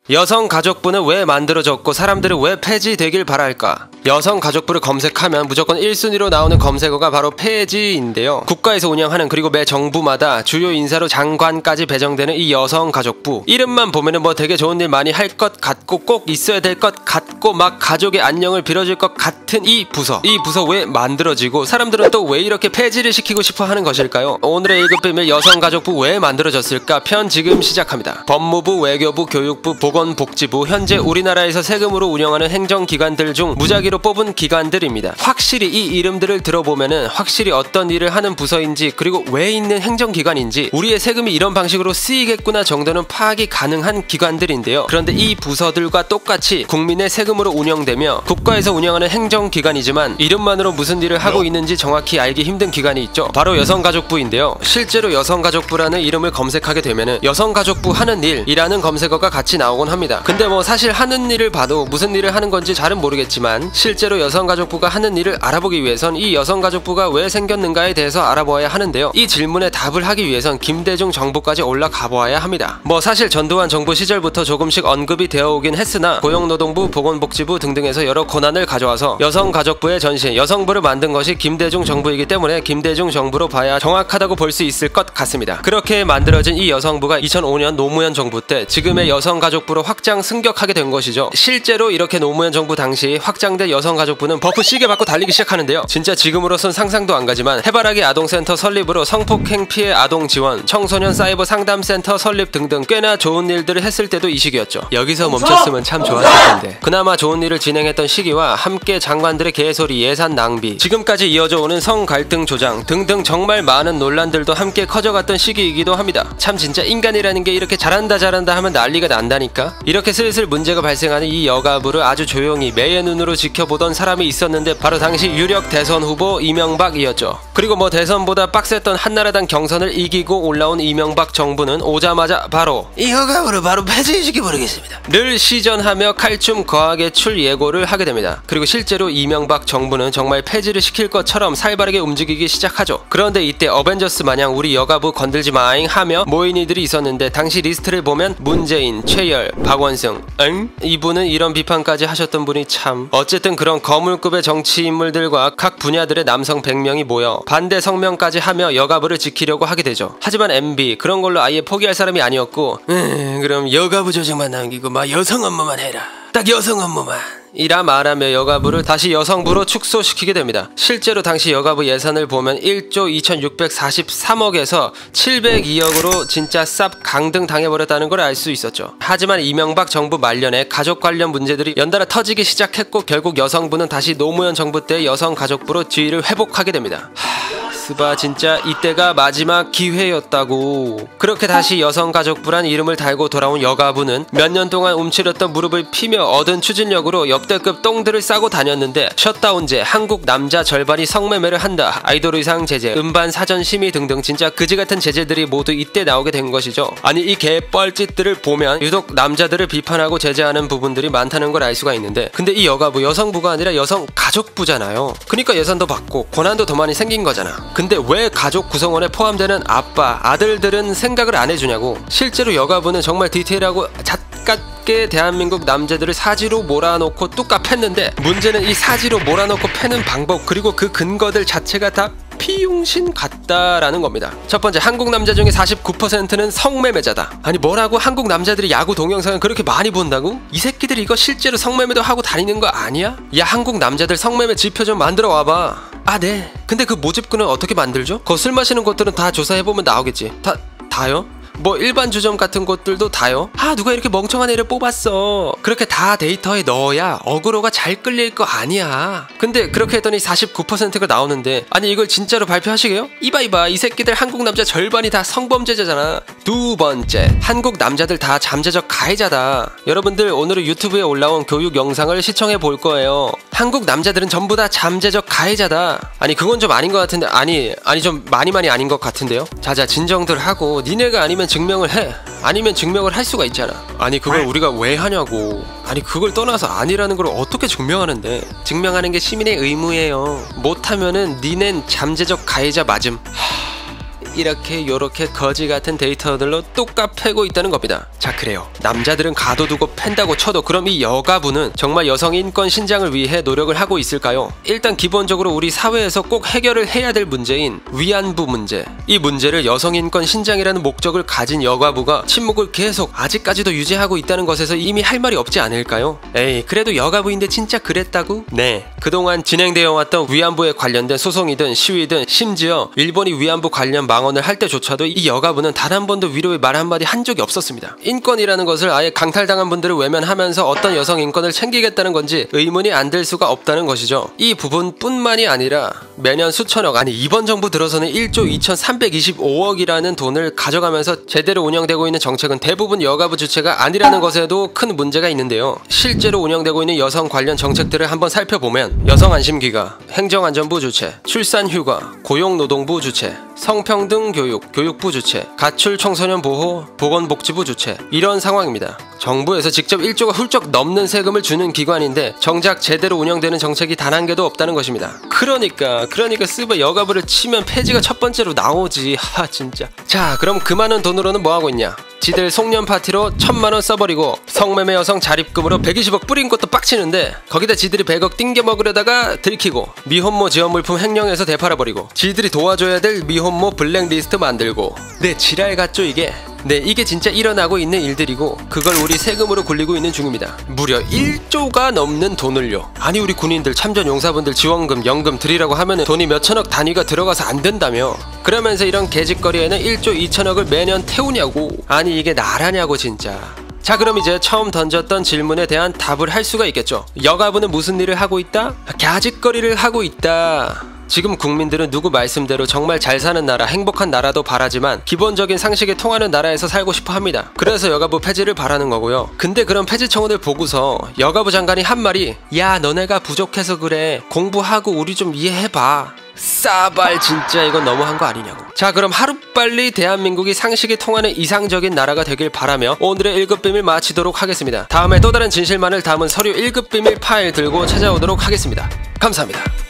여성가족부는 왜 만들어졌고 사람들은 왜 폐지되길 바랄까? 여성가족부를 검색하면 무조건 1순위로 나오는 검색어가 바로 폐지인데요. 국가에서 운영하는, 그리고 매 정부마다 주요 인사로 장관까지 배정되는 이 여성가족부, 이름만 보면은 뭐 되게 좋은 일 많이 할 것 같고 꼭 있어야 될 것 같고 막 가족의 안녕을 빌어줄 것 같은 이 부서 왜 만들어지고 사람들은 또 왜 이렇게 폐지를 시키고 싶어 하는 것일까요? 오늘의 1급 비밀, 여성가족부 왜 만들어졌을까 편 지금 시작합니다. 법무부, 외교부, 교육부, 보건복지부, 현재 우리나라에서 세금으로 운영하는 행정기관들 중 무작위로 뽑은 기관들입니다. 확실히 이 이름들을 들어보면은 확실히 어떤 일을 하는 부서인지, 그리고 왜 있는 행정기관인지, 우리의 세금이 이런 방식으로 쓰이겠구나 정도는 파악이 가능한 기관들인데요. 그런데 이 부서들과 똑같이 국민의 세금으로 운영되며 국가에서 운영하는 행정기관이지만 이름만으로 무슨 일을 하고 있는지 정확히 알기 힘든 기관이 있죠. 바로 여성가족부인데요. 실제로 여성가족부라는 이름을 검색하게 되면은 여성가족부 하는 일이라는 검색어가 같이 나오곤 합니다. 근데 뭐 사실 하는 일을 봐도 무슨 일을 하는 건지 잘은 모르겠지만 실제로 여성가족부가 하는 일을 알아보기 위해선 이 여성가족부가 왜 생겼는가에 대해서 알아보아야 하는데요. 이 질문에 답을 하기 위해선 김대중 정부까지 올라가 보아야 합니다. 뭐 사실 전두환 정부 시절부터 조금씩 언급이 되어 오긴 했으나 고용노동부, 보건복지부 등등에서 여러 권한을 가져와서 여성가족부의 전신, 여성부를 만든 것이 김대중 정부이기 때문에 김대중 정부로 봐야 정확하다고 볼 수 있을 것 같습니다. 그렇게 만들어진 이 여성부가 2005년 노무현 정부 때 지금의 여성가족부로 확장 승격하게 된 것이죠. 실제로 이렇게 노무현 정부 당시 확장된 여성가족부는 버프 시계 받고 달리기 시작하는데요. 진짜 지금으로선 상상도 안 가지만 해바라기 아동센터 설립으로 성폭행 피해 아동 지원, 청소년 사이버 상담센터 설립 등등 꽤나 좋은 일들을 했을 때도 이 시기였죠. 여기서 멈췄으면 참 좋았을 텐데. 그나마 좋은 일을 진행했던 시기와 함께 장관들의 개소리, 예산 낭비, 지금까지 이어져 오는 성 갈등 조장 등등 정말 많은 논란들도 함께 커져갔던 시기이기도 합니다. 참 진짜 인간이라는 게 이렇게 잘한다 하면 난리가 난다니까. 이렇게 슬슬 문제가 발생하는 이 여가부를 아주 조용히 매의 눈으로 지켜보던 사람이 있었는데 바로 당시 유력 대선 후보 이명박이었죠. 그리고 뭐 대선보다 빡셌던 한나라당 경선을 이기고 올라온 이명박 정부는 오자마자 바로 이 여가부를 바로 폐지시켜버리겠습니다 를 시전하며 칼춤 거하게 출 예고를 하게 됩니다. 그리고 실제로 이명박 정부는 정말 폐지를 시킬 것처럼 살바르게 움직이기 시작하죠. 그런데 이때 어벤져스 마냥 우리 여가부 건들지 마잉 하며 모인 이들이 있었는데 당시 리스트를 보면 문재인, 최열, 박원승, 응? 이분은 이런 비판까지 하셨던 분이 참. 어쨌든 그런 거물급의 정치 인물들과 각 분야들의 남성 100명이 모여 반대 성명까지 하며 여가부를 지키려고 하게 되죠. 하지만 MB 그런 걸로 아예 포기할 사람이 아니었고, 그럼 여가부 조직만 남기고 막 여성 업무만 해라, 딱 여성 업무만 이라 말하며 여가부를 다시 여성부로 축소시키게 됩니다. 실제로 당시 여가부 예산을 보면 1조 2643억에서 702억으로 진짜 쌉 강등 당해버렸다는 걸 알 수 있었죠. 하지만 이명박 정부 말년에 가족 관련 문제들이 연달아 터지기 시작했고 결국 여성부는 다시 노무현 정부 때 여성가족부로 지위를 회복하게 됩니다. 스바 진짜 이때가 마지막 기회였다고. 그렇게 다시 여성가족부란 이름을 달고 돌아온 여가부는 몇 년 동안 움츠렸던 무릎을 피며 얻은 추진력으로 역대급 똥들을 싸고 다녔는데 셧다운제, 한국 남자 절반이 성매매를 한다, 아이돌 의상 제재, 음반 사전 심의 등등 진짜 그지같은 제재들이 모두 이때 나오게 된 것이죠. 아니 이 개뻘짓들을 보면 유독 남자들을 비판하고 제재하는 부분들이 많다는 걸 알 수가 있는데, 근데 이 여가부 여성부가 아니라 여성가족부잖아요. 그러니까 예산도 받고 권한도 더 많이 생긴 거잖아. 근데 왜 가족 구성원에 포함되는 아빠, 아들들은 생각을 안 해주냐고. 실제로 여가부는 정말 디테일하고 잣같게 대한민국 남자들을 사지로 몰아놓고 뚝까 팼는데 문제는 이 사지로 몰아놓고 패는 방법 그리고 그 근거들 자체가 다 피용신 같다라는 겁니다. 첫 번째, 한국 남자 중에 49%는 성매매자다. 아니 뭐라고? 한국 남자들이 야구 동영상을 그렇게 많이 본다고? 이 새끼들 이거 실제로 성매매도 하고 다니는 거 아니야? 야, 한국 남자들 성매매 지표 좀 만들어 와봐. 아 네. 근데 그 모집군은 어떻게 만들죠? 거 술 마시는 곳들은 다 조사해보면 나오겠지. 다요? 뭐 일반 주점 같은 곳들도 다요? 아 누가 이렇게 멍청한 애를 뽑았어. 그렇게 다 데이터에 넣어야 어그로가 잘 끌릴 거 아니야. 근데 그렇게 했더니 49%가 나오는데, 아니 이걸 진짜로 발표하시게요? 이봐 이 새끼들 한국 남자 절반이 다 성범죄자잖아. 두 번째, 한국 남자들 다 잠재적 가해자다. 여러분들 오늘은 유튜브에 올라온 교육 영상을 시청해 볼 거예요. 한국 남자들은 전부 다 잠재적 가해자다. 아니 그건 좀 아닌 것 같은데, 아니 좀 많이 아닌 것 같은데요. 자자 진정들 하고, 니네가 아니면 증명을 해. 아니면 증명을 할 수가 있잖아. 아니 그걸 우리가 왜 하냐고. 아니 그걸 떠나서 아니라는 걸 어떻게 증명하는데. 증명하는 게 시민의 의무예요. 못하면은 니넨 잠재적 가해자 맞음. 이렇게 요렇게 거지 같은 데이터들로 뚝 패고 있다는 겁니다. 자, 그래요. 남자들은 가둬두고 팬다고 쳐도 그럼 이 여가부는 정말 여성 인권 신장을 위해 노력을 하고 있을까요? 일단 기본적으로 우리 사회에서 꼭 해결을 해야 될 문제인 위안부 문제. 이 문제를 여성 인권 신장이라는 목적을 가진 여가부가 침묵을 계속 아직까지도 유지하고 있다는 것에서 이미 할 말이 없지 않을까요? 에이, 그래도 여가부인데 진짜 그랬다고? 네. 그동안 진행되어 왔던 위안부에 관련된 소송이든 시위든 심지어 일본이 위안부 관련 망언을 할 때조차도 이 여가부는 단 한 번도 위로의 말 한마디 한 적이 없었습니다. 인권이라는 것을 아예 강탈당한 분들을 외면하면서 어떤 여성 인권을 챙기겠다는 건지 의문이 안 들 수가 없다는 것이죠. 이 부분뿐만이 아니라 매년 수천억, 아니 이번 정부 들어서는 1조 2325억이라는 돈을 가져가면서 제대로 운영되고 있는 정책은 대부분 여가부 주체가 아니라는 것에도 큰 문제가 있는데요. 실제로 운영되고 있는 여성 관련 정책들을 한번 살펴보면 여성안심기가, 행정안전부 주체, 출산휴가, 고용노동부 주체, 성평등 교육, 교육부 주체, 가출 청소년 보호, 보건복지부 주체, 이런 상황입니다. 정부에서 직접 1조가 훌쩍 넘는 세금을 주는 기관인데 정작 제대로 운영되는 정책이 단 한 개도 없다는 것입니다. 그러니까 스바 여가부를 치면 폐지가 첫 번째로 나오지. 진짜. 자, 그럼 그 많은 돈으로는 뭐하고 있냐? 지들 송년 파티로 1000만원 써버리고 성매매 여성 자립금으로 120억 뿌린 것도 빡치는데 거기다 지들이 100억 띵겨 먹으려다가 들키고 미혼모 지원물품 횡령해서 되팔아버리고 지들이 도와줘야 될 미혼모 블랙리스트 만들고. 네, 지랄 같죠 이게? 네, 이게 진짜 일어나고 있는 일들이고 그걸 우리 세금으로 굴리고 있는 중입니다. 무려 1조가 넘는 돈을요. 아니 우리 군인들, 참전용사분들 지원금, 연금 드리라고 하면은 돈이 몇천억 단위가 들어가서 안 된다며. 그러면서 이런 개짓거리에는 1조 2천억을 매년 태우냐고. 아니 이게 나라냐고 진짜. 자, 그럼 이제 처음 던졌던 질문에 대한 답을 할 수가 있겠죠. 여가부는 무슨 일을 하고 있다? 가짓거리를 하고 있다. 지금 국민들은 누구 말씀대로 정말 잘 사는 나라, 행복한 나라도 바라지만 기본적인 상식에 통하는 나라에서 살고 싶어 합니다. 그래서 여가부 폐지를 바라는 거고요. 근데 그런 폐지 청원을 보고서 여가부 장관이 한 말이 야, 너네가 부족해서 그래. 공부하고 우리 좀 이해해봐. 싸발, 진짜 이건 너무한 거 아니냐고. 자, 그럼 하루빨리 대한민국이 상식이 통하는 이상적인 나라가 되길 바라며 오늘의 1급 비밀 마치도록 하겠습니다. 다음에 또 다른 진실만을 담은 서류 1급 비밀 파일 들고 찾아오도록 하겠습니다. 감사합니다.